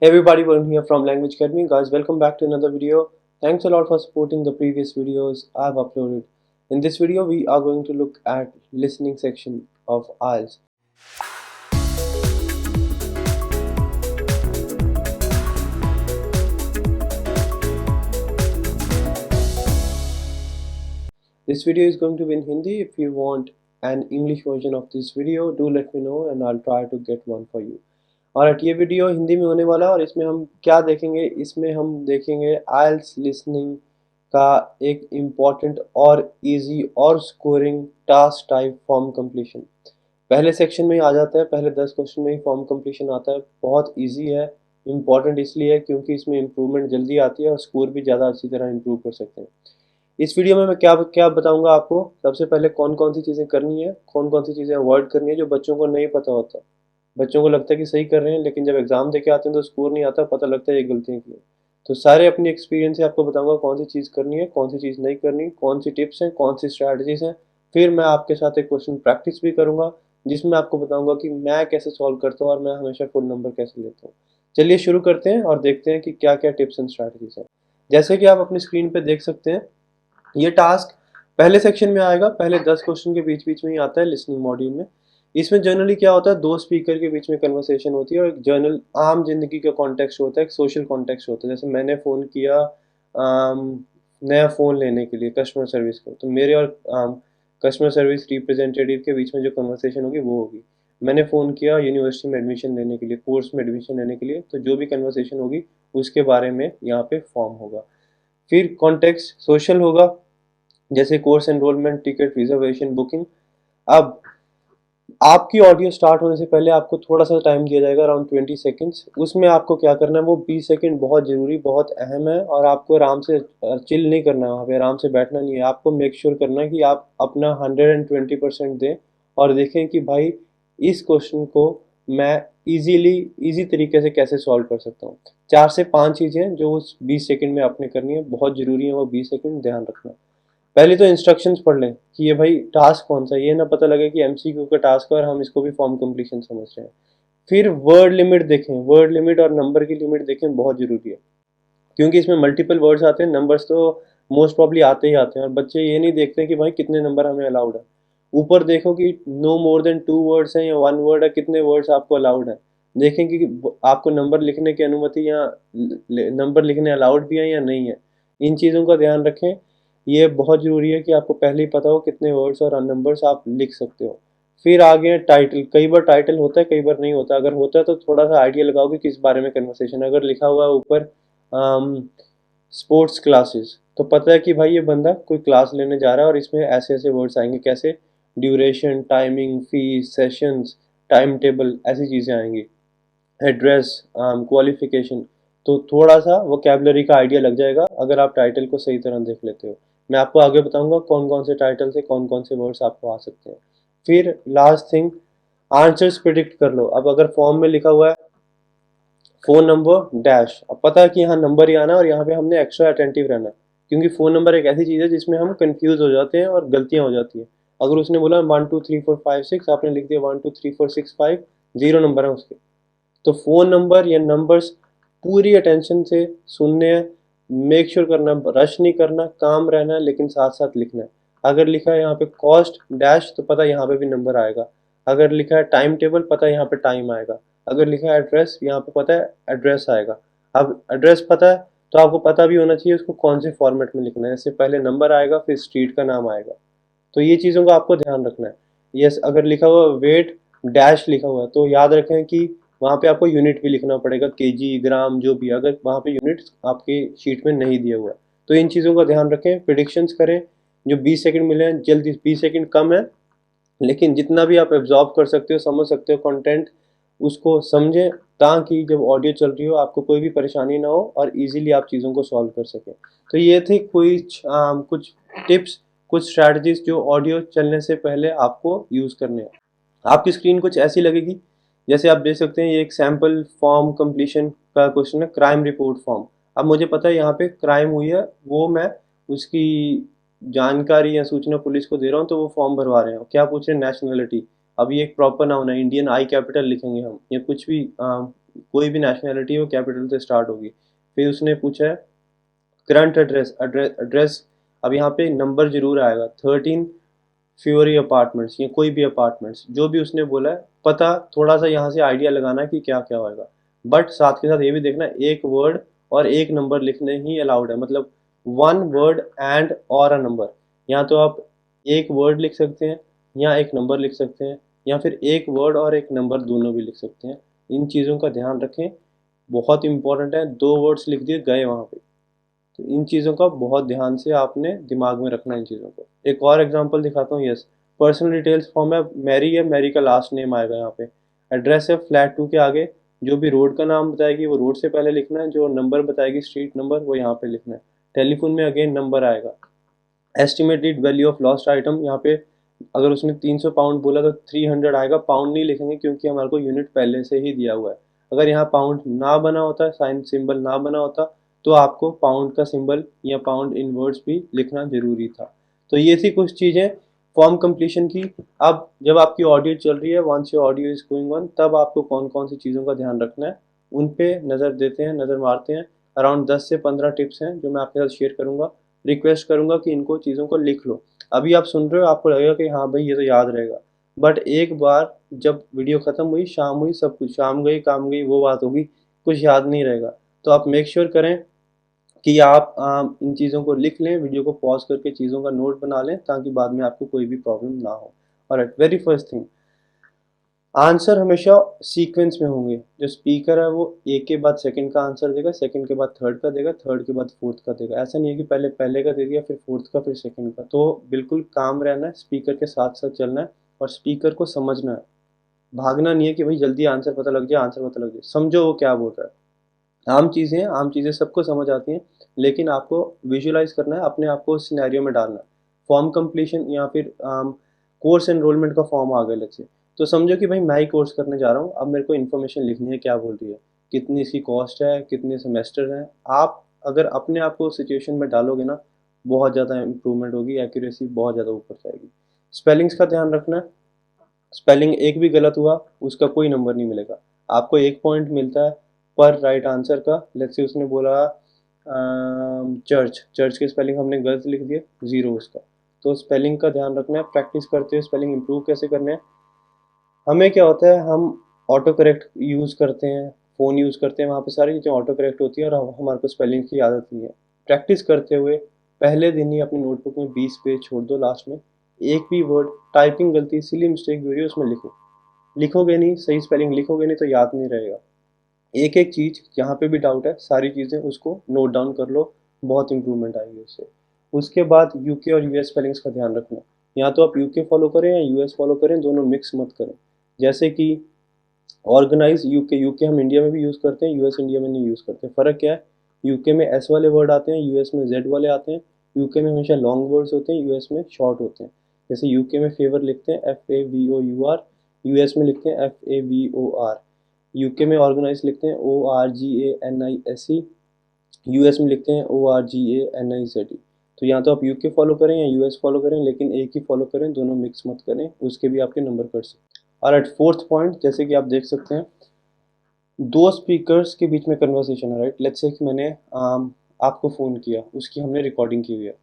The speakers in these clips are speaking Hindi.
Hey everybody, Varun here from Language Academy. Guys, welcome back to another video. Thanks a lot for supporting the previous videos I've uploaded. In this video, we are going to look at listening section of IELTS. This video is going to be in Hindi. If you want an English version of this video, do let me know and I'll try to get one for you. और ये वीडियो हिंदी में होने वाला है और इसमें हम क्या देखेंगे, इसमें हम देखेंगे आइल्स लिसनिंग का एक इम्पॉर्टेंट और इजी और scoring task type form completion. पहले सेक्शन में ही आ जाता है, पहले 10 क्वेश्चन में ही फॉर्म कंप्लीशन आता है। बहुत इजी है, इम्पॉर्टेंट इसलिए है क्योंकि इसमें इम्प्रूवमेंट जल्दी आती है और स्कोर भी ज़्यादा अच्छी तरह इम्प्रूव कर सकते हैं। इस वीडियो में मैं क्या क्या बताऊंगा आपको। सबसे पहले कौन कौन सी चीज़ें करनी है, कौन कौन सी चीज़ें अवॉइड करनी है जो बच्चों को नहीं पता होता। बच्चों को लगता है कि सही कर रहे हैं, लेकिन जब एग्जाम देके आते हैं तो स्कोर नहीं आता, पता लगता है ये गलतियाँ की हैं। तो सारे अपनी एक्सपीरियंस से आपको बताऊंगा कौन सी चीज़ करनी है, कौन सी चीज़ नहीं करनी, कौन सी टिप्स हैं, कौन सी स्ट्रैटेजीज हैं। फिर मैं आपके साथ एक क्वेश्चन प्रैक्टिस भी करूंगा जिसमें आपको बताऊंगा कि मैं कैसे सॉल्व करता हूँ और मैं हमेशा फुल नंबर कैसे लेता हूँ। चलिए शुरू करते हैं और देखते हैं कि क्या क्या टिप्स एंड स्ट्रैटेजीज हैं। जैसे कि आप अपनी स्क्रीन पे देख सकते हैं, ये टास्क पहले सेक्शन में आएगा। पहले 10 क्वेश्चन के बीच बीच में ही आता है लिसनिंग मॉड्यूल में। इसमें जनरली क्या होता है, दो स्पीकर के बीच में कन्वर्सेशन होती है और एक जनरल आम जिंदगी का कॉन्टेक्स्ट होता है, एक सोशल कॉन्टेक्स्ट होता है। जैसे मैंने फ़ोन किया नया फ़ोन लेने के लिए कस्टमर सर्विस को, तो मेरे और कस्टमर सर्विस रिप्रेजेंटेटिव के बीच में जो कन्वर्सेशन होगी वो होगी। मैंने फ़ोन किया यूनिवर्सिटी में एडमिशन लेने के लिए, कोर्स में एडमिशन लेने के लिए, तो जो भी कन्वर्सेशन होगी उसके बारे में यहाँ पे फॉर्म होगा। फिर कॉन्टेक्स्ट सोशल होगा, जैसे course enrolment, ticket reservation, booking. अब आपकी ऑडियो स्टार्ट होने से पहले आपको थोड़ा सा टाइम दिया जाएगा, अराउंड 20 सेकेंड्स। उसमें आपको क्या करना है, वो 20 सेकेंड बहुत ज़रूरी, बहुत अहम है और आपको आराम से चिल नहीं करना है, वहाँ पे आराम से बैठना नहीं है। आपको मेक श्योर करना है कि आप अपना 120% दें और देखें कि भाई इस क्वेश्चन को मैं ईजी तरीके से कैसे सॉल्व कर सकता हूँ। 4 से 5 चीज़ें जो उस 20 सेकेंड में आपने करनी है, बहुत ज़रूरी है वो 20 सेकेंड, ध्यान रखना। पहले तो इंस्ट्रक्शंस पढ़ लें कि ये भाई टास्क कौन सा है, ये ना पता लगे कि एमसीक्यू का टास्क है और हम इसको भी फॉर्म कंप्लीशन समझ रहे हैं। फिर वर्ड लिमिट देखें, वर्ड लिमिट और नंबर की लिमिट देखें, बहुत ज़रूरी है क्योंकि इसमें मल्टीपल वर्ड्स आते हैं। नंबर्स तो मोस्ट प्रॉब्ली आते ही आते हैं और बच्चे ये नहीं देखते कि भाई कितने नंबर हमें अलाउड है। ऊपर देखो कि नो मोर देन 2 वर्ड्स हैं या 1 वर्ड है, कितने वर्ड्स आपको अलाउड है। देखें कि आपको नंबर लिखने की अनुमति या नंबर लिखने अलाउड भी है या नहीं है। इन चीज़ों का ध्यान रखें। ये बहुत ज़रूरी है कि आपको पहले ही पता हो कितने वर्ड्स और नंबर्स आप लिख सकते हो। फिर आगे टाइटल, कई बार टाइटल होता है, कई बार नहीं होता। अगर होता है तो थोड़ा सा आइडिया लगाओ कि किस बारे में कन्वर्सेशन। अगर लिखा हुआ है ऊपर स्पोर्ट्स क्लासेस, तो पता है कि भाई ये बंदा कोई क्लास लेने जा रहा है और इसमें ऐसे ऐसे वर्ड्स आएंगे, कैसे duration, timing, fees, sessions, time table, ऐसी चीज़ें आएंगी। Address, qualification. तो थोड़ा सा वोकेबलरी का आइडिया लग जाएगा अगर आप टाइटल को सही तरह देख लेते हो। मैं आपको आगे बताऊंगा कौन कौन से टाइटल से कौन कौन से वर्ड्स आपको आ सकते हैं। फिर लास्ट थिंग, आंसर्स प्रिडिक्ट कर लो। अब अगर फॉर्म में लिखा हुआ है फ़ोन नंबर डैश, अब पता है कि यहाँ नंबर ही आना है और यहाँ पे हमने एक्स्ट्रा अटेंटिव रहना है क्योंकि फ़ोन नंबर एक ऐसी चीज़ है जिसमें हम कंफ्यूज हो जाते हैं और गलतियाँ हो जाती हैं। अगर उसने बोला 1 2 3 4 5 6, आपने लिख दिया 1 2 3 4 6 5, 0 नंबर है उसके। तो फ़ोन नंबर या नंबर्स पूरी अटेंशन से सुनने हैं, मेक श्योर करना, रश नहीं करना, काम रहना है, लेकिन साथ साथ लिखना है। अगर लिखा है यहाँ पे कॉस्ट डैश, तो पता है यहाँ पे भी नंबर आएगा। अगर लिखा है टाइम टेबल, पता है यहाँ पे टाइम आएगा। अगर लिखा है एड्रेस, यहाँ पे पता है एड्रेस आएगा। अब एड्रेस पता है तो आपको पता भी होना चाहिए उसको कौन से फॉर्मेट में लिखना है। जैसे पहले नंबर आएगा, फिर स्ट्रीट का नाम आएगा। तो ये चीज़ों का आपको ध्यान रखना है। यस, अगर लिखा हुआ वेट डैश लिखा हुआ है तो याद रखें कि वहाँ पे आपको यूनिट भी लिखना पड़ेगा, केजी, ग्राम, जो भी, अगर वहाँ पे यूनिट आपकी शीट में नहीं दिया हुआ है। तो इन चीज़ों का ध्यान रखें, प्रिडिक्शंस करें। जो 20 सेकंड मिले हैं, जल्दी 20 सेकंड कम है, लेकिन जितना भी आप एब्जॉर्ब कर सकते हो, समझ सकते हो कंटेंट, उसको समझें ताकि जब ऑडियो चल रही हो आपको कोई भी परेशानी ना हो और इजीली आप चीज़ों को सॉल्व कर सकें। तो ये थे कुछ टिप्स, कुछ स्ट्रैटेजीज जो ऑडियो चलने से पहले आपको यूज़ करने हैं। आपकी स्क्रीन कुछ ऐसी लगेगी, जैसे आप देख सकते हैं ये एक सैम्पल फॉर्म कंप्लीशन का क्वेश्चन है, क्राइम रिपोर्ट फॉर्म। अब मुझे पता है यहाँ पे क्राइम हुई है, वो मैं उसकी जानकारी या सूचना पुलिस को दे रहा हूँ, तो वो फॉर्म भरवा रहे हैं। क्या पूछ रहे हैं, नेशनलिटी। अब ये एक प्रॉपर नाउन है, इंडियन, आई कैपिटल लिखेंगे हम, या कुछ भी कोई भी नेशनैलिटी वो कैपिटल से स्टार्ट होगी। फिर उसने पूछा है करंट एड्रेस। अब यहाँ पे नंबर जरूर आएगा 13 फ्यूरी अपार्टमेंट्स या कोई भी अपार्टमेंट्स, जो भी उसने बोला है पता थोड़ा सा यहाँ से आइडिया लगाना है कि क्या क्या होएगा। बट साथ के साथ ये भी देखना एक वर्ड और एक नंबर लिखने ही अलाउड है, मतलब वन वर्ड एंड और अ नंबर। या तो आप एक वर्ड लिख सकते हैं या एक नंबर लिख सकते हैं, या फिर एक वर्ड और एक नंबर दोनों भी लिख सकते हैं। इन चीज़ों का ध्यान रखें, बहुत इंपॉर्टेंट है। दो वर्ड्स लिख दिए गए वहाँ पे, तो इन चीज़ों का बहुत ध्यान से आपने दिमाग में रखना है इन चीज़ों को। एक और एग्जांपल दिखाता हूँ। यस, पर्सनल डिटेल्स फॉर्म है, मैरी है, मैरी का लास्ट नेम आएगा यहाँ पे। एड्रेस है फ्लैट 2 के आगे, जो भी रोड का नाम बताएगी वो रोड से पहले लिखना है, जो नंबर बताएगी स्ट्रीट नंबर वो यहाँ पे लिखना है। टेलीफोन में अगेन नंबर आएगा। Estimated value of lost item, यहाँ पे अगर उसने 300 पाउंड बोला तो 300 आएगा, पाउंड नहीं लिखेंगे क्योंकि हमारे को यूनिट पहले से ही दिया हुआ है। अगर यहाँ पाउंड ना बना होता, साइन सिंबल ना बना होता, तो आपको पाउंड का सिंबल या पाउंड इन वर्ड्स भी लिखना जरूरी था। तो ये थी कुछ चीज़ें फॉर्म कंप्लीशन की। अब जब आपकी ऑडियो चल रही है, once your audio is going on, तब आपको कौन कौन सी चीज़ों का ध्यान रखना है उन पे नज़र देते हैं, नज़र मारते हैं। अराउंड 10 से 15 टिप्स हैं जो मैं आपके साथ शेयर करूंगा। रिक्वेस्ट करूंगा कि इनको चीज़ों को लिख लो। अभी आप सुन रहे हो, आपको लगेगा कि हाँ भाई ये तो याद रहेगा, बट एक बार जब वीडियो ख़त्म हुई, शाम हुई, सब कुछ शाम गई काम गई वो बात होगी, कुछ याद नहीं रहेगा। तो आप मेक श्योर करें कि आप इन चीज़ों को लिख लें, वीडियो को पॉज करके चीज़ों का नोट बना लें, ताकि बाद में आपको कोई भी प्रॉब्लम ना हो। और at very first thing, answer हमेशा सीक्वेंस में होंगे। जो स्पीकर है वो एक के बाद सेकंड का आंसर देगा, सेकंड के बाद थर्ड का देगा, थर्ड के बाद फोर्थ का देगा। ऐसा नहीं है कि पहले पहले का दे दिया फिर फोर्थ का फिर सेकंड का। तो बिल्कुल काम रहना है, स्पीकर के साथ साथ चलना है और स्पीकर को समझना है। भागना नहीं है कि भाई जल्दी आंसर पता लग जाए, आंसर पता लग जाए। समझो वो क्या बोल रहा है। आम चीज़ें सबको समझ आती हैं, लेकिन आपको विजुअलाइज करना है, अपने आप को उस सिनेरियो में डालना है। फॉर्म कंप्लीशन या फिर कोर्स एनरोलमेंट का फॉर्म आ गया लेट्स से, तो समझो कि भाई मैं ही कोर्स करने जा रहा हूँ, अब मेरे को इन्फॉर्मेशन लिखनी है, क्या बोल रही है, कितनी इसकी कॉस्ट है, कितने सेमेस्टर हैं। आप अगर अपने आप को सिचुएशन में डालोगे ना, बहुत ज़्यादा इंप्रूवमेंट होगी, एक्यूरेसी बहुत ज़्यादा ऊपर जाएगी। स्पेलिंग्स का ध्यान रखना है। स्पेलिंग एक भी गलत हुआ उसका कोई नंबर नहीं मिलेगा, आपको एक पॉइंट मिलता है पर राइट आंसर का। लेट्स से उसने बोला चर्च, चर्च के स्पेलिंग हमने गलत लिख दिए, ज़ीरो उसका। तो स्पेलिंग का ध्यान रखना है, प्रैक्टिस करते हुए स्पेलिंग इंप्रूव कैसे करने हैं। हमें क्या होता है, हम ऑटो करेक्ट यूज़ करते हैं, फ़ोन यूज़ करते हैं, वहाँ पे सारी चीज़ें ऑटो करेक्ट होती है और हमारे को स्पेलिंग की आदत नहीं है। प्रैक्टिस करते हुए पहले दिन ही अपनी नोटबुक में 20 पेज छोड़ दो, लास्ट में एक भी वर्ड टाइपिंग गलती सिली मिस्टेक भी हो रही है उसमें लिखो। लिखोगे नहीं, सही स्पेलिंग लिखोगे नहीं तो याद नहीं रहेगा। एक एक चीज़ जहाँ पे भी डाउट है सारी चीज़ें उसको नोट डाउन कर लो, बहुत इंप्रूवमेंट आएगी उससे। उसके बाद यूके और यूएस स्पेलिंग्स का ध्यान रखना। या तो आप यूके फॉलो करें या यूएस फॉलो करें, दोनों मिक्स मत करें। जैसे कि ऑर्गेनाइज यूके, यूके हम इंडिया में भी यूज़ करते हैं, यूएस इंडिया में नहीं यूज़ करते। फ़र्क क्या है, यूके में एस वाले वर्ड आते हैं, यूएस में जेड वाले आते हैं। यूके में हमेशा लॉन्ग वर्ड्स होते हैं, यूएस में शॉर्ट होते हैं। जैसे यूके में फेवर लिखते हैं FAVOUR, यूएस में लिखते हैं FAVOR। यूके में ऑर्गेनाइज लिखते हैं ORGANISE, यूएस में लिखते हैं ORGANIZE। तो या तो आप यूके फॉलो करें या यूएस फॉलो करें, लेकिन एक ही फॉलो करें, दोनों मिक्स मत करें, उसके भी आपके नंबर कट सकते हैं। और एट फोर्थ पॉइंट, जैसे कि आप देख सकते हैं दो स्पीकर्स के बीच में कन्वर्सेशन है, राइट। लेट्स से कि मैंने आपको फ़ोन किया, उसकी हमने रिकॉर्डिंग की हुई है।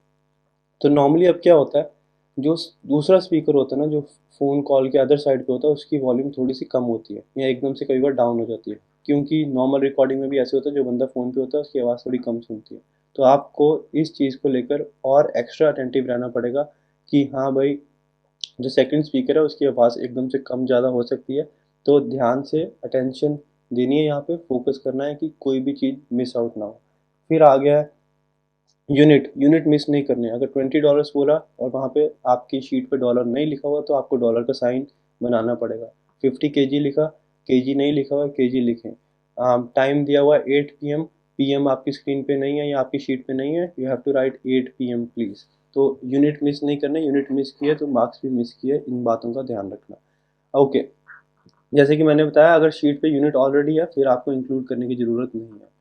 तो नॉर्मली अब क्या होता है, जो दूसरा स्पीकर होता है ना, जो फ़ोन कॉल के अदर साइड पे होता है, उसकी वॉल्यूम थोड़ी सी कम होती है या एकदम से कई बार डाउन हो जाती है। क्योंकि नॉर्मल रिकॉर्डिंग में भी ऐसे होता है, जो बंदा फ़ोन पे होता है उसकी आवाज़ थोड़ी कम सुनती है। तो आपको इस चीज़ को लेकर और एक्स्ट्रा अटेंटिव रहना पड़ेगा कि हाँ भाई, जो सेकंड स्पीकर है उसकी आवाज़ एकदम से कम ज़्यादा हो सकती है। तो ध्यान से अटेंशन देनी है, यहाँ पे फोकस करना है कि कोई भी चीज़ मिस आउट ना हो। फिर आ गया है यूनिट, यूनिट मिस नहीं करने। अगर $20 बोला और वहाँ पे आपकी शीट पे डॉलर नहीं लिखा हुआ, तो आपको डॉलर का साइन बनाना पड़ेगा। 50 kg लिखा, केजी नहीं लिखा हुआ, केजी लिखें। टाइम दिया हुआ है 8 PM, PM आपकी स्क्रीन पे नहीं है या आपकी शीट पे नहीं है, you have to write 8 PM please. तो यूनिट मिस नहीं करना, यूनिट मिस किए तो मार्क्स भी मिस किए, इन बातों का ध्यान रखना। ओके, जैसे कि मैंने बताया, अगर शीट पे यूनिट ऑलरेडी है फिर आपको इंक्लूड करने की ज़रूरत नहीं है।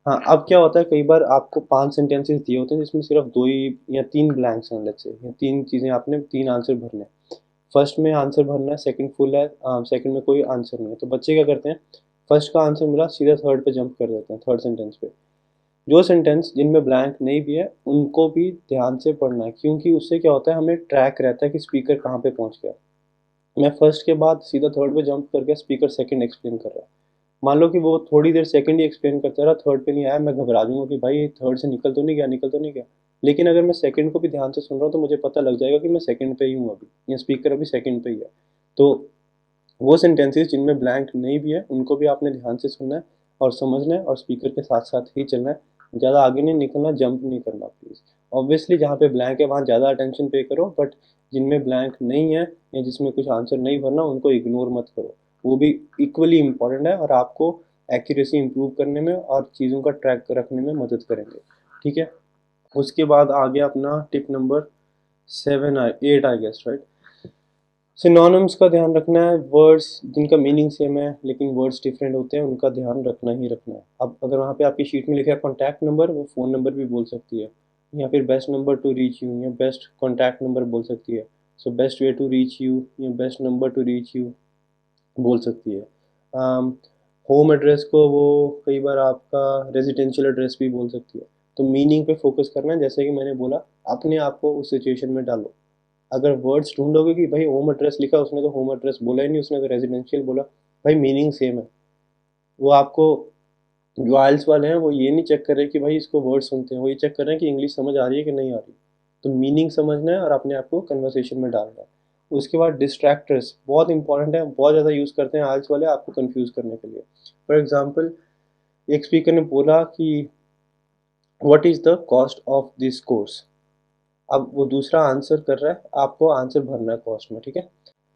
हाँ, अब क्या होता है, कई बार आपको 5 सेंटेंसेस दिए होते हैं जिसमें सिर्फ 2 ही या 3 ब्लैंक्स हैं, लेट्स से, या 3 चीज़ें आपने 3 आंसर भरने हैं। फर्स्ट में आंसर भरना है, सेकंड फुल है, सेकंड में कोई आंसर नहीं है। तो बच्चे क्या करते हैं, फर्स्ट का आंसर मिला, सीधा थर्ड पे जंप कर देते हैं, थर्ड सेंटेंस पे। जो सेंटेंस जिनमें ब्लैंक नहीं भी है उनको भी ध्यान से पढ़ना है, क्योंकि उससे क्या होता है, हमें ट्रैक रहता है कि स्पीकर कहाँ पे पहुँच गया। मैं फर्स्ट के बाद सीधा थर्ड पे जंप करके स्पीकर सेकंड एक्सप्लेन कर रहा है। मान लो कि वो थोड़ी देर सेकंड ही एक्सप्लेन करता रहा, थर्ड पे नहीं आया, मैं घबरा दूंगा कि भाई थर्ड से निकल तो नहीं गया, निकल तो नहीं गया। लेकिन अगर मैं सेकंड को भी ध्यान से सुन रहा हूँ तो मुझे पता लग जाएगा कि मैं सेकंड पे ही हूँ अभी, या स्पीकर अभी सेकंड पे ही है। तो वो सेंटेंसेस जिनमें ब्लैंक नहीं भी है उनको भी आपने ध्यान से सुनना है और समझना है, और स्पीकर के साथ साथ ही चलना है। ज़्यादा आगे नहीं निकलना, जंप नहीं करना प्लीज़। ऑब्वियसली जहाँ पे ब्लैंक है वहाँ ज़्यादा अटेंशन पे करो, बट जिनमें ब्लैंक नहीं है या जिसमें कुछ आंसर नहीं भरना उनको इग्नोर मत करो। वो भी इक्वली इम्पॉर्टेंट है और आपको एक्यूरेसी इंप्रूव करने में और चीज़ों का ट्रैक रखने में मदद करेंगे। ठीक है, उसके बाद आ गया अपना tip number 8 I guess, right. Synonyms का ध्यान रखना है, वर्ड्स जिनका मीनिंग सेम है लेकिन वर्ड्स डिफरेंट होते हैं उनका ध्यान रखना ही रखना है। अब अगर वहाँ पे आपकी शीट में लिखा है कॉन्टैक्ट नंबर, वो फ़ोन नंबर भी बोल सकती है, या फिर best number to reach you या बेस्ट कॉन्टैक्ट नंबर बोल सकती है। So best way to reach you या best number to reach you बोल सकती है। होम एड्रेस को वो कई बार आपका रेजिडेंशियल एड्रेस भी बोल सकती है। तो मीनिंग पे फोकस करना है, जैसे कि मैंने बोला, अपने आप को उस सिचुएशन में डालो। अगर वर्ड्स ढूंढोगे कि भाई होम एड्रेस लिखा, उसने तो होम एड्रेस बोला ही नहीं, उसने तो रेजिडेंशियल बोला, भाई मीनिंग सेम है। वो आपको, जो आइल्स वाले हैं वो ये नहीं चेक कर रहे कि भाई इसको वर्ड सुनते हैं, वो ये चेक कर रहे हैं कि इंग्लिश समझ आ रही है कि नहीं आ रही। तो मीनिंग समझना है और अपने आप को कन्वर्सेशन में डालना है। उसके बाद डिस्ट्रैक्टर्स बहुत इंपॉर्टेंट है, बहुत ज़्यादा यूज़ करते हैं आइल्स वाले आपको कंफ्यूज करने के लिए। फॉर एग्जाम्पल, एक स्पीकर ने बोला कि what is the cost of this course. अब वो दूसरा आंसर कर रहा है, आपको आंसर भरना है कॉस्ट में, ठीक है।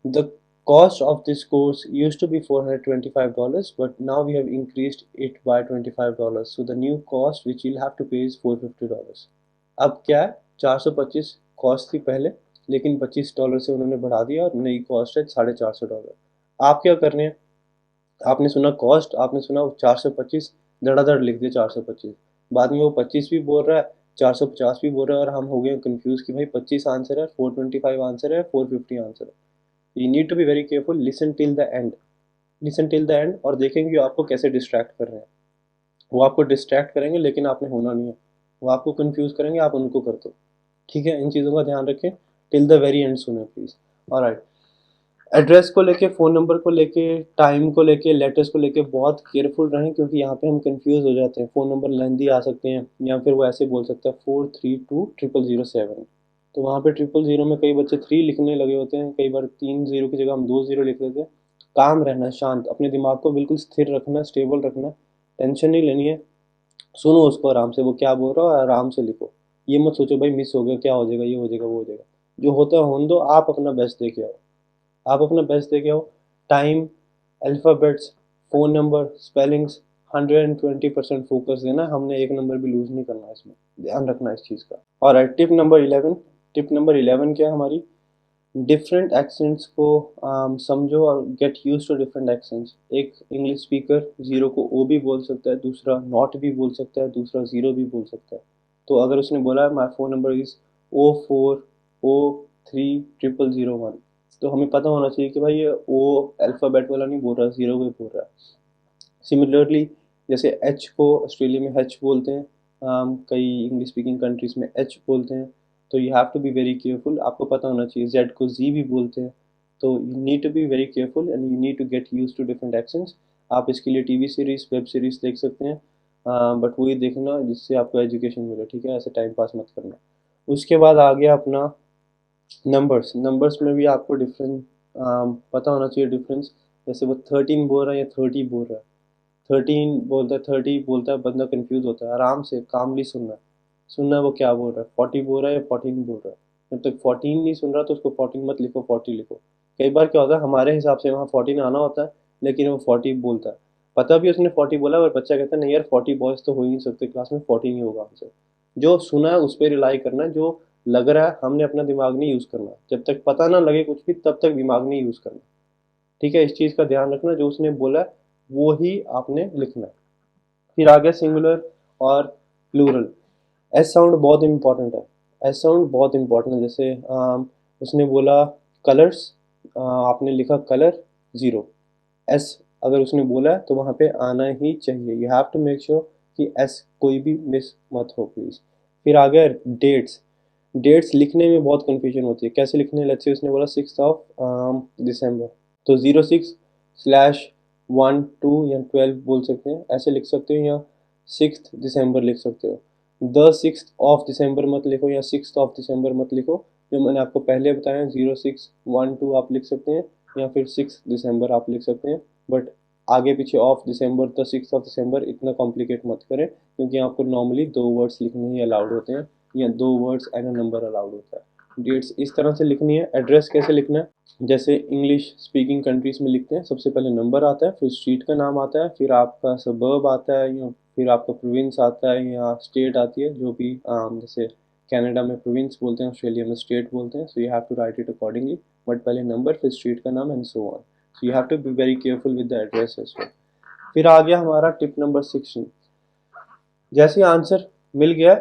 The cost of this course used to be $425, but now we have increased it by $25. So the new cost which you'll have to pay is $450. अब क्या है, 425 कॉस्ट थी पहले, लेकिन $25 से उन्होंने बढ़ा दिया और नई कॉस्ट है $450। आप क्या कर रहे हैं, आपने सुना कॉस्ट, आपने सुना 425, धड़ाधड़ लिख दिया 425। बाद में वो 25 भी बोल रहा है, 450 भी बोल रहा है, और हम हो गए कंफ्यूज कि भाई 25 आंसर है, 425 आंसर है, 450 आंसर है। You need to be very careful, listen till the end, listen till the end, और देखेंगे वो आपको कैसे डिस्ट्रैक्ट कर रहे हैं। वो आपको डिस्ट्रैक्ट करेंगे लेकिन आपने होना नहीं है, वो आपको कंफ्यूज करेंगे, आप उनको कर दो। ठीक है, इन चीज़ों का ध्यान रखें, टिल द वेरी एंड सुने प्लीज़। ऑलराइट, एड्रेस को लेके, फ़ोन नंबर को लेके, टाइम को लेके, लेटर्स को लेके बहुत केयरफुल रहें, क्योंकि यहाँ पे हम कंफ्यूज हो जाते हैं। फ़ोन नंबर लेंदी आ सकते हैं, या फिर वो ऐसे बोल सकता है 4320007। तो वहाँ पे 000 में कई बच्चे 3 लिखने लगे होते हैं, कई बार 3 ज़ीरो की जगह हम 2 ज़ीरो लिख देते हैं। काम रहना, शांत, अपने दिमाग को बिल्कुल स्थिर रखना, स्टेबल रखना, टेंशन नहीं लेनी है। सुनो उसको आराम से, वो क्या बोल रहा है आराम से लिखो। ये मत सोचो भाई मिस हो गया, क्या हो जाएगा, ये हो जाएगा, वो हो जाएगा। जो होता है होने दो, आप अपना बेस्ट दे के आओ, आप अपना बेस्ट दे के आओ। Time, alphabets, phone number, spellings, 120% focus देना है, हमने एक नंबर भी लूज़ नहीं करना है, इसमें ध्यान रखना है इस चीज़ का। और टिप नंबर 11, टिप नंबर 11 क्या है हमारी, डिफरेंट एक्सेंट्स को समझो और get use to different accents. एक इंग्लिश स्पीकर ज़ीरो को ओ भी बोल सकता है, दूसरा नॉट भी बोल सकता है, दूसरा ज़ीरो भी बोल सकता है। तो अगर उसने बोला है my phone number is O4O30001, तो हमें पता होना चाहिए कि भाई ये ओ अल्फ़ाबेट वाला नहीं बोल रहा, ज़ीरो को बोल रहा है। सिमिलरली, जैसे एच को ऑस्ट्रेलिया में एच बोलते हैं, कई इंग्लिश स्पीकिंग कंट्रीज़ में एच बोलते हैं। तो you have to be very careful, आपको पता होना चाहिए। जेड को जी भी बोलते हैं। तो you need to be very careful and you need to get use to different accents. आप इसके लिए टीवी सीरीज़, वेब सीरीज़ देख सकते हैं, बट वही देखना जिससे आपको एजुकेशन मिले, ठीक है, ऐसे टाइम पास मत करना। उसके बाद आ गया अपना नंबर्स। नंबर्स में भी आपको डिफरेंट पता होना चाहिए डिफरेंस। जैसे वो 13 बोल रहा है या 30 बोल रहा है, 13 बोलता है, 30 बोलता है, बंदा कंफ्यूज होता है। आराम से कामली सुनना है, सुनना है वो क्या बोल रहा है, 40 बोल रहा है या 14 बोल रहा है। जब तक 14 नहीं सुन रहा तो उसको 14 मत लिखो, 40 लिखो। कई बार क्या होता है, हमारे हिसाब से वहाँ 14 आना होता है, लेकिन वो 40 बोलता है। पता भी उसने 40 बोला, और बच्चा कहता है नहीं यार 40 बॉयज़ तो हो ही नहीं सकते क्लास में, 14 ही होगा आंसर। जो सुना है उस पर रिलाई करना है, जो लग रहा है, हमने अपना दिमाग नहीं यूज़ करना। जब तक पता ना लगे कुछ भी तब तक दिमाग नहीं यूज़ करना, ठीक है। इस चीज़ का ध्यान रखना, जो उसने बोला है वो ही आपने लिखना है। फिर आ गया सिंगुलर और प्लूरल। एस साउंड बहुत इंपॉर्टेंट है, एस साउंड बहुत इंपॉर्टेंट है। जैसे उसने बोला कलर्स, आपने लिखा कलर ज़ीरो, एस अगर उसने बोला है तो वहाँ पे आना ही चाहिए। You have to make sure कि एस कोई भी मिस मत हो प्लीज़। फिर आ गया डेट्स। डेट्स लिखने में बहुत कन्फ्यूजन होती है, कैसे लिखने हैं। लेट्स से उसने बोला 6 दिसंबर, तो 06/1 2 या 12 बोल सकते हैं, ऐसे लिख सकते हो, या 6 दिसंबर लिख सकते हो। द 6th ऑफ दिसंबर मत लिखो या 6th ऑफ दिसंबर मत लिखो। जो मैंने आपको पहले बताया 06/1 2 आप लिख सकते हैं, या फिर 6 दिसंबर आप लिख सकते हैं। बट आगे पीछे of December, the 6th of December इतना कॉम्प्लिकेट मत करें, क्योंकि आपको नॉर्मली 2 वर्ड्स लिखने ही अलाउड होते हैं, या 2 words and a number allowed होता है। डेट्स इस तरह से लिखनी है। एड्रेस कैसे लिखना है, जैसे इंग्लिश स्पीकिंग कंट्रीज में लिखते हैं, सबसे पहले नंबर आता है, फिर स्ट्रीट का नाम आता है, फिर आपका सबर्ब आता है, या फिर आपका प्रोविंस आता है, या स्टेट आती है, जो भी जैसे कनाडा में प्रोविंस बोलते हैं, ऑस्ट्रेलिया में स्टेट बोलते हैं। So you have to write it accordingly, but पहले नंबर, फिर स्ट्रीट का नाम and so on. So you have to be very careful with the address as well. फिर आ गया हमारा टिप नंबर 16। जैसे आंसर मिल गया,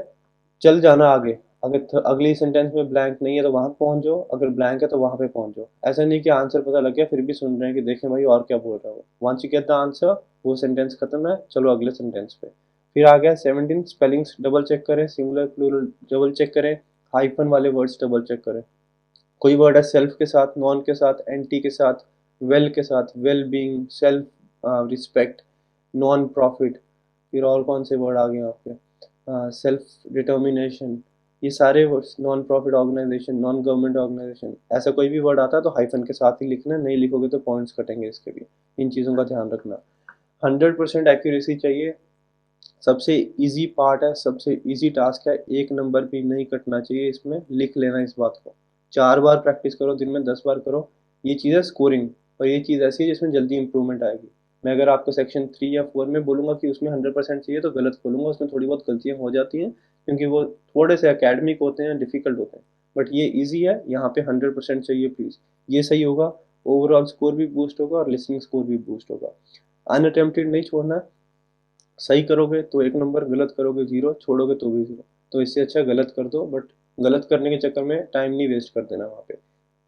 चल जाना आगे। अगर अगली सेंटेंस में ब्लैंक नहीं है तो वहां पहुंच जाओ, अगर ब्लैंक है तो वहां पे पहुंच जाओ। ऐसा नहीं कि आंसर पता लग गया फिर भी सुन रहे हैं कि देखें भाई और क्या बोल रहा है वो। Once you get the answer, वो सेंटेंस खत्म है, चलो अगले सेंटेंस पे। फिर आ गया 17, स्पेलिंग्स डबल चेक करें, सिंगुलर प्लूरल डबल चेक करें, हाइफन वाले वर्ड्स डबल चेक करें। कोई वर्ड है सेल्फ के साथ, नॉन के साथ, एंटी के साथ, वेल के साथ, well being, self respect, non profit, फिर और कौन से वर्ड आ गए आपके, सेल्फ डिटर्मिनेशन, ये सारे words, non profit organisation, non government organisation, ऐसा कोई भी वर्ड आता है तो हाइफन के साथ ही लिखना, नहीं लिखोगे तो पॉइंट्स कटेंगे इसके भी। इन चीज़ों का ध्यान रखना। 100% एक्यूरेसी चाहिए। सबसे इजी पार्ट है, सबसे इजी टास्क है, एक नंबर भी नहीं कटना चाहिए इसमें, लिख लेना इस बात को। 4 बार प्रैक्टिस करो, दिन में 10 बार करो। ये चीज़ है स्कोरिंग, और ये चीज़ ऐसी है जिसमें जल्दी इंप्रूवमेंट आएगी। मैं अगर आपको सेक्शन 3 या 4 में बोलूँगा कि उसमें 100% चाहिए तो गलत बोलूँगा, उसमें थोड़ी बहुत गलतियाँ हो जाती हैं, क्योंकि वो थोड़े से एकेडमिक होते हैं, डिफ़िकल्ट होते हैं। बट ये ईजी है, यहाँ पे 100% चाहिए प्लीज़। ये सही होगा, ओवरऑल स्कोर भी बूस्ट होगा और लिसनिंग स्कोर भी बूस्ट होगा। अनअटेम्प्टेड नहीं छोड़ना है। सही करोगे तो 1 नंबर, गलत करोगे 0, छोड़ोगे तो भी 0। तो इससे अच्छा गलत कर दो, बट गलत करने के चक्कर में टाइम नहीं वेस्ट कर देना वहाँ पे।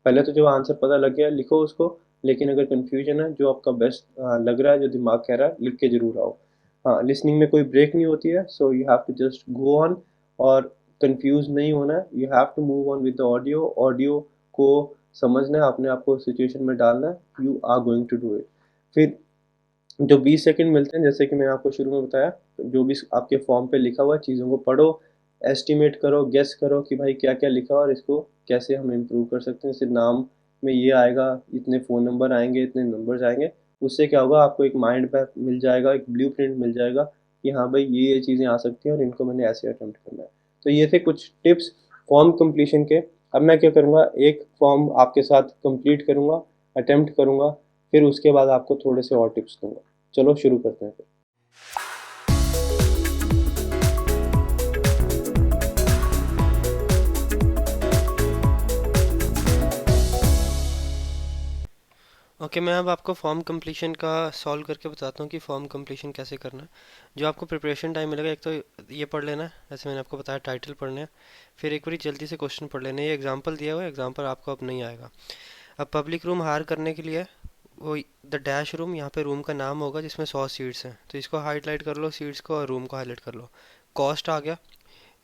पहले तो जो आंसर पता लग गया लिखो उसको, लेकिन अगर कन्फ्यूजन है, जो आपका बेस्ट लग रहा है, जो दिमाग कह रहा है, लिख के जरूर आओ। हाँ, लिसनिंग में कोई ब्रेक नहीं होती है, so you have to just go on, और कंफ्यूज नहीं होना है। You have to move on with the audio. Audio को समझना है, अपने आप को सिचुएशन में डालना है, you are going to do it. फिर जो 20 सेकंड मिलते हैं, जैसे कि मैंने आपको शुरू में बताया, जो भी आपके फॉर्म पे लिखा हुआ है चीज़ों को पढ़ो, एस्टिमेट करो, गेस करो कि भाई क्या क्या लिखा है और इसको कैसे हम इम्प्रूव कर सकते हैं। जैसे नाम में ये आएगा, इतने फ़ोन नंबर आएंगे, इतने नंबर्स आएंगे। उससे क्या होगा, आपको एक माइंड मैप मिल जाएगा, एक ब्लूप्रिंट मिल जाएगा कि हाँ भाई ये चीज़ें आ सकती हैं और इनको मैंने ऐसे अटेम्प्ट करना है। तो ये थे कुछ टिप्स फॉर्म कंप्लीशन के। अब मैं क्या करूँगा, एक फॉर्म आपके साथ कंप्लीट करूँगा, अटेम्प्ट करूँगा, फिर उसके बाद आपको थोड़े से और टिप्स दूंगा। चलो शुरू करते हैं फिर। ओके मैं अब आपको फॉर्म कंप्लीशन का सॉल्व करके बताता हूँ कि फॉर्म कंप्लीशन कैसे करना है। जो आपको प्रिपरेशन टाइम मिलेगा, एक तो ये पढ़ लेना है, जैसे मैंने आपको बताया टाइटल पढ़ने हैं, फिर एक बारी जल्दी से क्वेश्चन पढ़ लेना है। ये एग्जांपल दिया हुआ है, एग्जांपल आपको अब नहीं आएगा। अब पब्लिक रूम हायर करने के लिए वो द डैश रूम, यहाँ पे रूम का नाम होगा जिसमें 100 सीट्स हैं, तो इसको हाईलाइट कर लो सीट्स को, और रूम को हाईलाइट कर लो। कॉस्ट आ गया,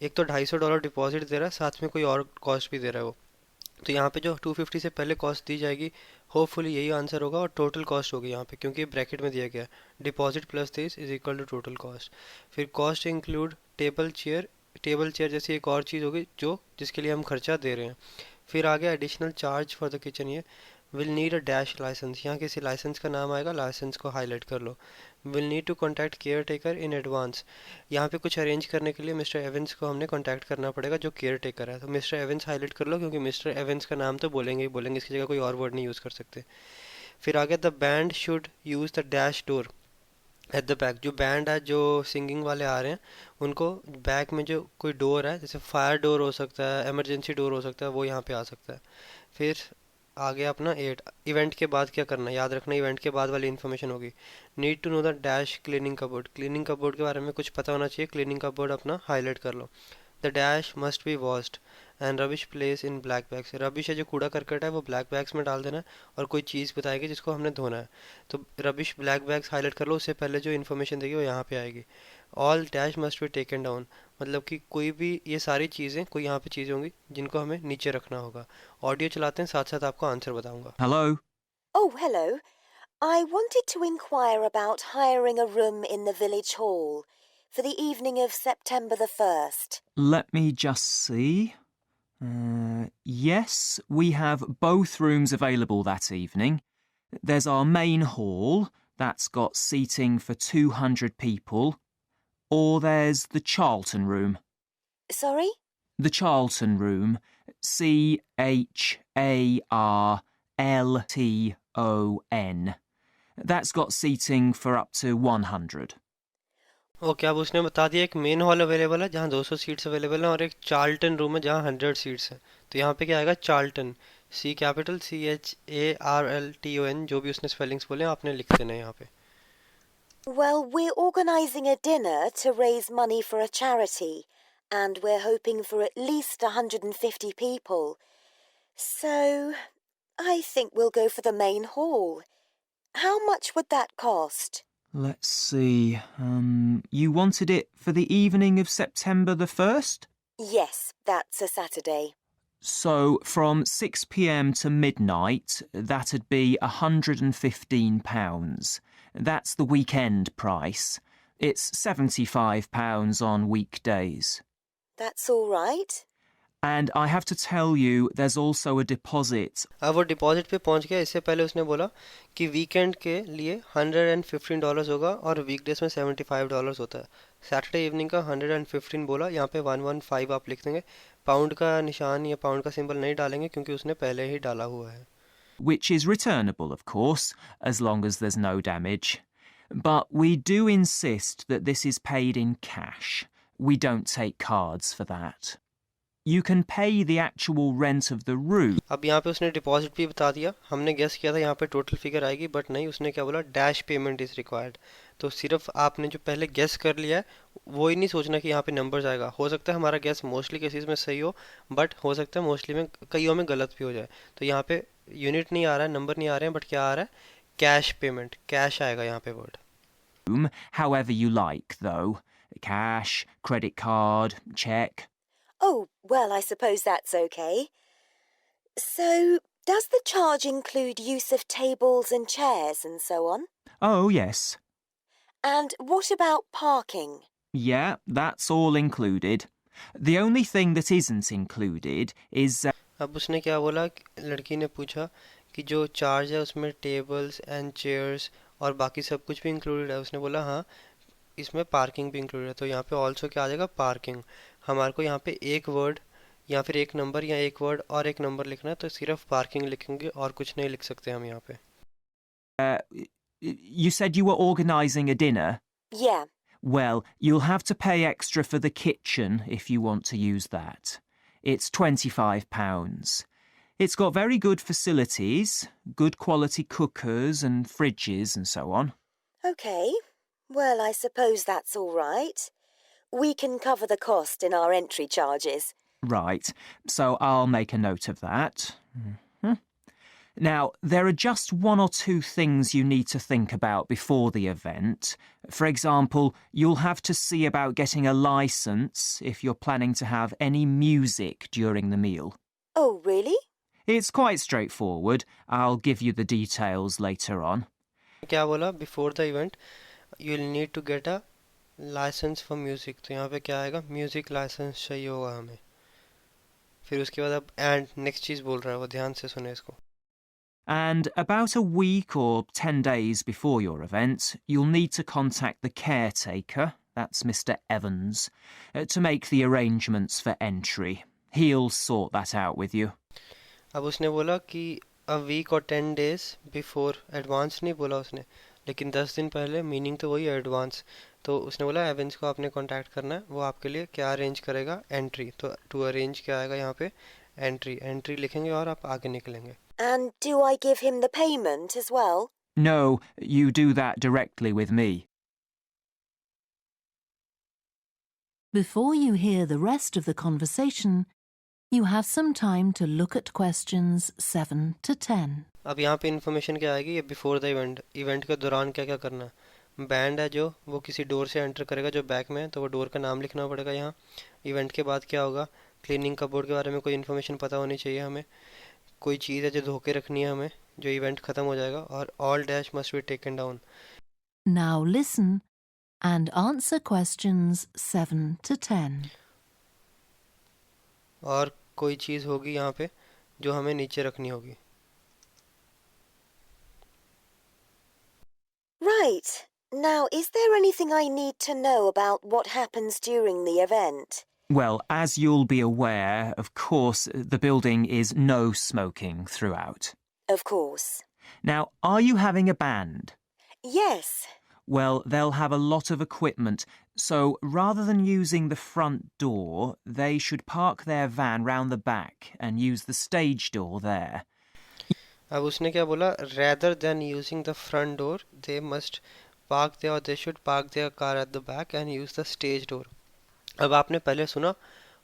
एक तो $250 डिपॉजिट दे रहा है, साथ में कोई और कॉस्ट भी दे रहा है वो। तो यहाँ पे जो 250 से पहले कॉस्ट दी जाएगी, होपफुली यही आंसर होगा, और टोटल कॉस्ट होगी यहाँ पे, क्योंकि ब्रैकेट में दिया गया है deposit plus this is equal to total cost. फिर cost include table chair, table chair जैसी एक और चीज़ होगी जो जिसके लिए हम खर्चा दे रहे हैं। फिर आ गया additional charge for the kitchen, ये will need a dash license, यहाँ किसी लाइसेंस का नाम आएगा, लाइसेंस को हाईलाइट कर लो। Will need to contact caretaker in advance, यहाँ पे कुछ अरेंज करने के लिए मिस्टर एवेंस को हमने कॉन्टैक्ट करना पड़ेगा जो केयर टेकर है, तो मिस्टर एवेंस हाईलाइट कर लो, क्योंकि मिस्टर एवेंस का नाम तो बोलेंगे ही बोलेंगे, इसकी जगह कोई और वर्ड नहीं यूज़ कर सकते। फिर आगे the band should use the dash door at the back, जो बैंड है जो सिंगिंग वाले आ रहे हैं उनको बैक में जो कोई डोर है, जैसे फायर डोर हो सकता है, इमरजेंसी डोर हो सकता है, वो यहाँ पे आ सकता है। फिर आ गया अपना 8, इवेंट के बाद क्या करना है, याद रखना इवेंट के बाद वाली इन्फॉर्मेशन होगी। Need to know the dash cleaning cupboard, cleaning cupboard के बारे में कुछ पता होना चाहिए, क्लीनिंग कपबोर्ड अपना हाईलाइट कर लो। The the dash must be washed and rubbish place in black bags. Rubbish है जो कूड़ा करकट है वो ब्लैक बैग्स में डाल देना है, और कोई चीज़ बताएगी जिसको हमने धोना है। तो रबिश ब्लैक बैग्स हाईलाइट कर लो, उससे पहले जो इन्फॉर्मेशन देगी वो यहाँ पे आएगी। All dash must be taken down, मतलब कि कोई भी ये सारी चीज़ें, कोई यहाँ पे चीज़ें होंगी जिनको हमें नीचे रखना होगा। ऑडियो चलाते हैं, साथ साथ आपको आंसर बताऊंगा। Hello? Oh, hello. I wanted to inquire about hiring a room in the village hall for the evening of September the 1st. Let me just see. Yes, we have both rooms available that evening. There's our main hall, that's got seating for 200 people. Or there's the Charlton room. Sorry? The Charlton room. Charlton. That's got seating for up to 100. Okay, अब उसने बता दिया एक मेन हॉल अवेलेबल है जहाँ 200 सीट्स अवेलेबल हैं, और एक चार्ल्टन रूम है जहाँ 100 सीट्स हैं। तो यहाँ पे क्या आएगा? चार्ल्टन, CHARLTON, जो भी उसने स्पेलिंग्स बोले आपने लिख देना है यहाँ पे। Well, we're organising a dinner to raise money for a charity, and we're hoping for at least 150 people. So, I think we'll go for the main hall. How much would that cost? Let's see. You wanted it for the evening of September the 1st? Yes, that's a Saturday. So from 6 p.m. to midnight, that'd be £115. That's the weekend price. It's £75 on weekdays. That's all right. And I have to tell you, there's also a deposit. अब वो डिपॉजिट पे पहुंच गया। इससे पहले उसने बोला कि वीकेंड के लिए $115 होगा और वीकडेज में $75 होता है। सैटरडे इवनिंग का 115 बोला, यहाँ पे 115 आप लिख देंगे। पाउंड का निशान या पाउंड का सिंबल नहीं डालेंगे क्योंकि उसने पहले ही डाला हुआ है। Which is returnable, of course, as long as there's no damage. But we do insist that this is paid in cash. We don't take cards for that. You can pay the actual rent of the room. अब यहाँ पे उसने डिपॉजिट भी बता दिया। हमने गेस किया था यहाँ पे टोटल फिगर आएगी, बट नहीं, उसने क्या बोला? Dash payment is required. तो सिर्फ आपने जो पहले गेस कर लिया है वो ही नहीं सोचना कि यहाँ पे नंबर्स आएगा। हो सकता है हमारा गेस मोस्टली केसेस में सही हो, बट हो सकता है मोस्टली में कईयों में गलत भी हो जाए। तो यहाँ पे यूनिट नहीं आ रहा है, नंबर नहीं आ रहे हैं, बट क्या आ रहा है? कैश पेमेंट, कैश आएगा यहाँ पे word. However you like, though. Cash, credit card, check. Oh, well, I suppose that's okay. So, does the charge include use of tables and chairs and so on? Oh, yes. And what about parking? Yeah, that's all included. The only thing that isn't included is... अब उसने क्या बोला? लड़की ने पूछा कि जो चार्ज है उसमें टेबल्स एंड चेयर्स और बाकी सब कुछ भी इंक्लूडेड है। उसने बोला हाँ, इसमें पार्किंग भी इंक्लूडेड है। तो यहाँ पे ऑल्सो क्या आ जाएगा? पार्किंग। हमारे को यहाँ पे एक वर्ड या फिर एक नंबर या एक वर्ड और एक नंबर लिखना है, तो सिर्फ पार्किंग लिखेंगे और कुछ नहीं लिख सकते हम यहाँ पे। You said you were organising a dinner? Yeah. Well, you'll have to pay extra for the kitchen if you want to use that. It's £25. It's got very good facilities, good quality cookers and fridges and so on. Okay. Well, I suppose that's all right. We can cover the cost in our entry charges. Right, so I'll make a note of that. Now, there are just one or two things you need to think about before the event. For example, you'll have to see about getting a licence if you're planning to have any music during the meal. Oh, really? It's quite straightforward. I'll give you the details later on. क्या बोला? Before the event you'll need to get a license for music। तो यहाँ पे क्या आएगा? म्यूजिक लाइसेंस चाहिए होगा हमें। फिर उसके बाद अब एंड नेक्स्ट चीज़ बोल रहा है वो, ध्यान से सुने इसको। And about a week or 10 days before your event, you'll need to contact the caretaker, that's Mr. Evans, to make the arrangements for entry. He'll sort that out with you. अब उसने बोला कि a week और 10 days before, एडवांस नहीं बोला उसने, लेकिन 10 दिन पहले, मीनिंग तो वही एडवांस। तो उसने बोला एवेंस को आपने कांटेक्ट करना है, वो आपके लिए क्या अरेंज करेगा? एंट्री। तो टू अरेंज क्या आएगा यहाँ पे? एंट्री। एंट्री लिखेंगे और आप आगे निकलेंगे। And do I give him the payment as well? No, you do that directly with me. Before you hear the rest of the conversation, you have some time to look at questions 7 to 10. अब यहाँ पे इन्फॉर्मेशन क्या आएगी, ये बिफोर द इवेंट, इवेंट के दौरान क्या क्या करना है। बैंड है जो वो किसी डोर से एंटर करेगा जो बैक में है, तो वो डोर का नाम लिखना पड़ेगा यहाँ। इवेंट के बाद क्या होगा, क्लीनिंग कपबोर्ड के बारे में कोई इन्फॉर्मेशन पता होनी चाहिए हमें, कोई चीज़ है जो धो के रखनी है हमें, जो इवेंट ख़त्म हो जाएगा, और all dash must be taken down. Now listen and answer questions 7 to 10. और कोई चीज़ होगी यहाँ पे जो हमें नीचे रखनी होगी। Right. Now, is there anything I need to know about what happens during the event? Well, as you'll be aware, of course, the building is no smoking throughout. Of course. Now, are you having a band? Yes. Well, they'll have a lot of equipment, so rather than using the front door, they should park their van round the back and use the stage door there. अब उसने क्या बोला, rather than using the front door they must park their, or they should park their car at the back and use the stage door। अब आपने पहले सुना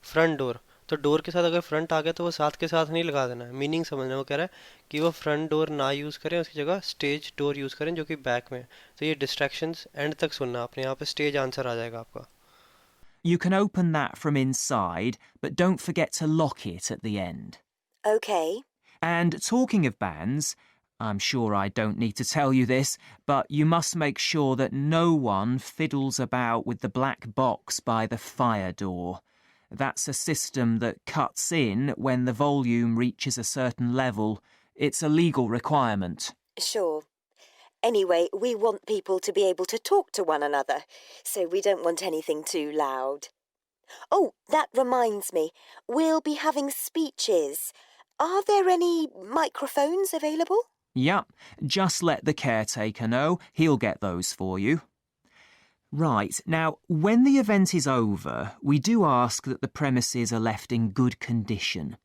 फ्रंट डोर, तो डोर के साथ अगर फ्रंट आ गया तो वो साथ के साथ नहीं लगा देना है, मीनिंग समझना। वो कह रहा है कि वो फ्रंट डोर ना यूज़ करें, उसकी जगह स्टेज डोर यूज़ करें जो कि बैक में है। तो ये डिस्ट्रैक्शंस एंड तक सुनना आपने, यहाँ पे स्टेज आंसर आ जाएगा आपका। You can open that from inside, but don't forget to lock it at the end. Okay. And talking of bands, I'm sure I don't need to tell you this, but you must make sure that no one fiddles about with the black box by the fire door. That's a system that cuts in when the volume reaches a certain level. It's a legal requirement. Sure. Anyway, we want people to be able to talk to one another, so we don't want anything too loud. Oh, that reminds me. We'll be having speeches. Are there any microphones available? Yup, just let the caretaker know. He'll get those for you. Right, now, when the event is over, we do ask that the premises are left in good condition.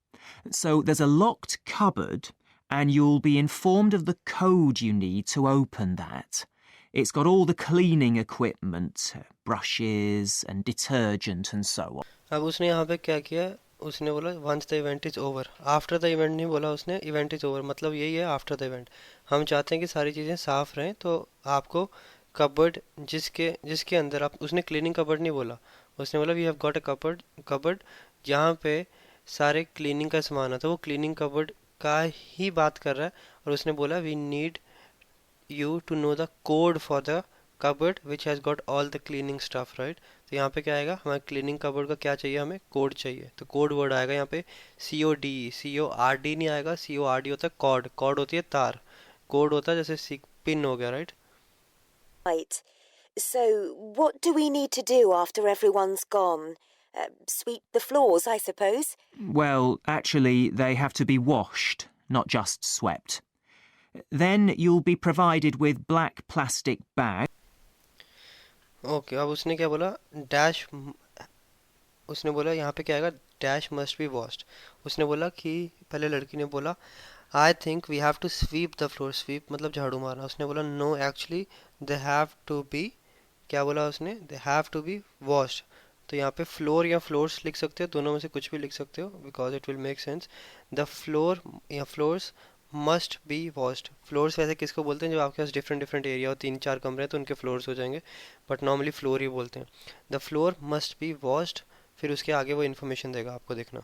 So there's a locked cupboard, and you'll be informed of the code you need to open that. It's got all the cleaning equipment, brushes and detergent and so on. अब उसने यहाँ पे क्या किया, उसने बोला once the event is over, after the event नहीं बोला उसने, event is over मतलब यही है after the event। हम चाहते हैं कि सारी चीज़ें साफ़ रहें, तो आपको कबर्ड जिसके अंदर आप, उसने क्लीनिंग कबर्ड नहीं बोला, उसने बोला we have got a cupboard जहाँ पे सारे क्लीनिंग का सामान है, तो वो क्लीनिंग कबर्ड का ही बात कर रहा है। और उसने बोला we need you to know the code for the cupboard which has got all the cleaning stuff, right। तो यहाँ पे क्या आएगा, हमारे क्लीनिंग कबर्ड का क्या चाहिए, हमें कोड चाहिए, तो कोड वर्ड आएगा यहाँ पे COD नहीं आएगा, CORD होता है कॉर्ड होती है तार, कोड होता है जैसे पिन हो गया, right. Right. So, what do we need to do after everyone's gone? Sweep the floors, I suppose. Well, actually, they have to be washed, not just swept. Then you'll be provided with black plastic bags. Okay, अब उसने क्या बोला, उसने बोला यहाँ पे क्या आएगा, डैश मस्ट बी वॉश्ड। उसने बोला कि पहले लड़की ने बोला I think we have to sweep the floor, sweep मतलब झाड़ू मारना। उसने बोला no actually they have to be, क्या बोला उसने, they have to be washed. तो यहाँ पे फ्लोर या फ्लोर्स लिख सकते हो, दोनों में से कुछ भी लिख सकते हो, because it will make sense. The floor या floors must be washed. Floors वैसे किसको बोलते हैं, जब आपके पास डिफरेंट एरिया हो, 3-4 कमरे हैं तो उनके फ्लोर्स हो जाएंगे, बट नॉर्मली फ्लोर ही बोलते हैं। The floor must be washed, फिर उसके आगे वो इन्फॉर्मेशन देगा आपको, देखना।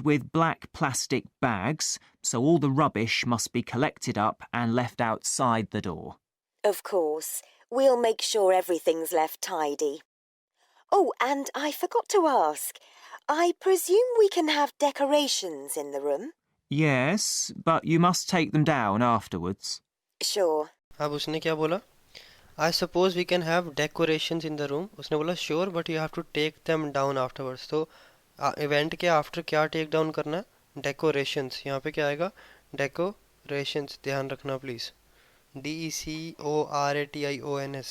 With black plastic bags, so all the rubbish must be collected up and left outside the door. Of course. We'll make sure everything's left tidy. Oh, and I forgot to ask. I presume we can have decorations in the room? Yes, but you must take them down afterwards. Sure. अब उसने क्या बोला, I suppose we can have decorations in the room। उसने बोला sure but you have to take them down afterwards। तो इवेंट के आफ्टर क्या टेक डाउन करना है, डेकोरेशंस। यहाँ पे क्या आएगा, डेकोरेशंस, ध्यान रखना please, DECORATIONS।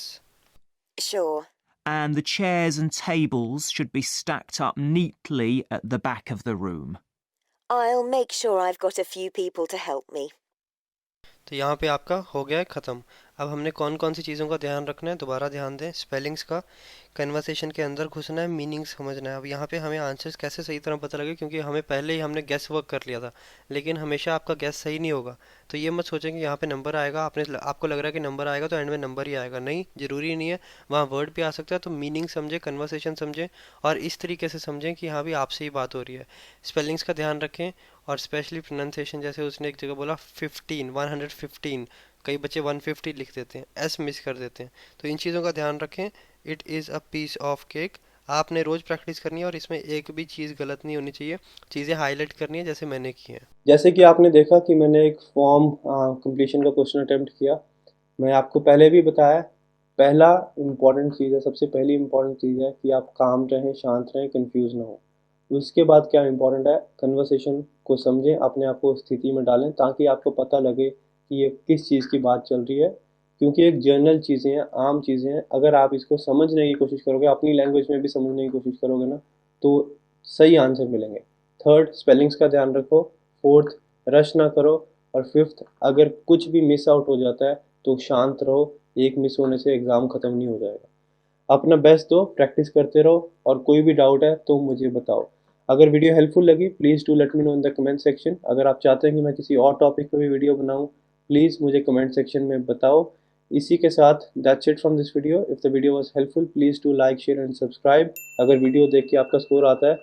Sure. And the chairs and tables should be stacked up neatly at the back of the room. I'll make sure I've got a few people to help me. तो यहाँ पे आपका हो गया है ख़त्म। अब हमने कौन कौन सी चीज़ों का ध्यान रखना है, दोबारा ध्यान दें। स्पेलिंग्स का, कन्वर्सेशन के अंदर घुसना है, मीनिंग समझना है। अब यहाँ पे हमें आंसर्स कैसे सही तरह पता लगे, क्योंकि हमें पहले ही हमने गेस वर्क कर लिया था, लेकिन हमेशा आपका गेस सही नहीं होगा। तो ये मत सोचें कि यहाँ पे नंबर आएगा, आपको लग रहा है कि नंबर आएगा तो एंड में नंबर ही आएगा। नहीं, ज़रूरी नहीं है, वहाँ वर्ड भी आ सकता है। तो मीनिंग समझें, कन्वर्सेशन समझें और इस तरीके से समझें कि हाँ भी आपसे ही बात हो रही है। स्पेलिंग्स का ध्यान रखें और स्पेशली प्रोनाउंसिएशन, जैसे उसने एक जगह बोला 15, 115, कई बच्चे 150 लिख देते हैं, एस मिस कर देते हैं। तो इन चीज़ों का ध्यान रखें। It is a piece of cake. आपने रोज़ प्रैक्टिस करनी है और इसमें एक भी चीज़ गलत नहीं होनी चाहिए, चीज़ें हाईलाइट करनी है जैसे मैंने की है। जैसे कि आपने देखा कि मैंने एक फॉर्म कंप्लीशन का क्वेश्चन अटेम्प्ट किया। मैं आपको पहले भी बताया, पहला इम्पॉर्टेंट चीज़ है, सबसे पहली इम्पॉर्टेंट चीज़ है कि आप काम रहें, शांत रहें, कंफ्यूज ना हो। उसके बाद क्या इम्पॉर्टेंट है, कन्वर्सेशन को समझें, अपने आप को स्थिति में डालें ताकि आपको पता लगे कि ये किस चीज़ की बात चल रही है, क्योंकि एक जनरल चीज़ें हैं, आम चीज़ें हैं। अगर आप इसको समझने की कोशिश करोगे, अपनी लैंग्वेज में भी समझने की कोशिश करोगे ना, तो सही आंसर मिलेंगे। थर्ड, स्पेलिंग्स का ध्यान रखो। फोर्थ, रश ना करो। और फिफ्थ, अगर कुछ भी मिस आउट हो जाता है तो शांत रहो, एक मिस होने से एग्ज़ाम ख़त्म नहीं हो जाएगा। अपना बेस्ट दो, प्रैक्टिस करते रहो और कोई भी डाउट है तो मुझे बताओ। अगर वीडियो हेल्पफुल लगी please do let me know in the comment section. अगर आप चाहते हैं कि मैं किसी और टॉपिक पे भी वीडियो बनाऊं, प्लीज़ मुझे कमेंट सेक्शन में बताओ। इसी के साथ that's it from this video. If the video was helpful please do like, share and subscribe. अगर वीडियो देख के आपका स्कोर आता है,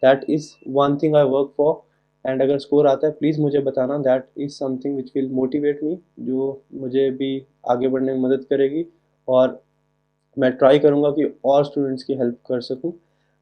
that is one thing I work for. And अगर स्कोर आता है प्लीज़ मुझे बताना, that is something which will motivate me, जो मुझे भी आगे बढ़ने में मदद करेगी। और मैं ट्राई करूँगा कि और स्टूडेंट्स की हेल्प कर सकूँ।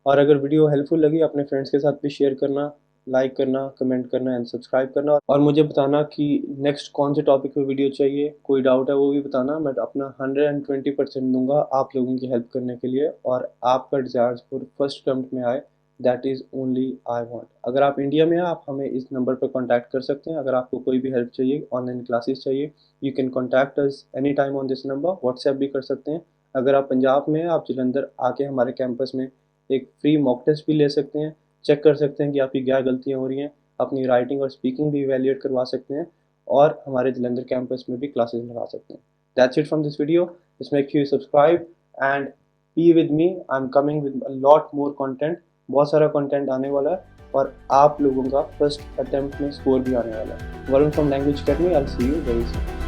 और अगर वीडियो हेल्पफुल लगी अपने फ्रेंड्स के साथ भी शेयर करना, लाइक करना, कमेंट करना एंड सब्सक्राइब करना। और मुझे बताना कि नेक्स्ट कौन से टॉपिक पे वीडियो चाहिए, कोई डाउट है वो भी बताना। मैं अपना 120% दूंगा आप लोगों की हेल्प करने के लिए, और आपका डिज़ायर्स फर्स्ट अटेम्प्ट में आए, that is only I want. अगर आप इंडिया में हैं, आप हमें इस नंबर पर कॉन्टैक्ट कर सकते हैं। अगर आपको कोई भी हेल्प चाहिए, ऑनलाइन क्लासेस चाहिए, you can contact us any time on this number. WhatsApp भी कर सकते हैं। अगर आप पंजाब में हैं, आप जलंधर आके हमारे कैंपस में एक फ्री मॉक टेस्ट भी ले सकते हैं, चेक कर सकते हैं कि आपकी क्या गलतियाँ हो रही हैं, अपनी राइटिंग और स्पीकिंग भी इवैल्यूएट करवा सकते हैं, और हमारे जलंधर कैंपस में भी क्लासेस लगा सकते हैं। That's it from this video. Just make sure you subscribe and be with me. I am coming with a lot more content. बहुत सारा कंटेंट आने वाला है और आप लोगों का फर्स्ट अटेम्प्ट में स्कोर भी आने वाला है। Varun from language academy, I will see you very soon.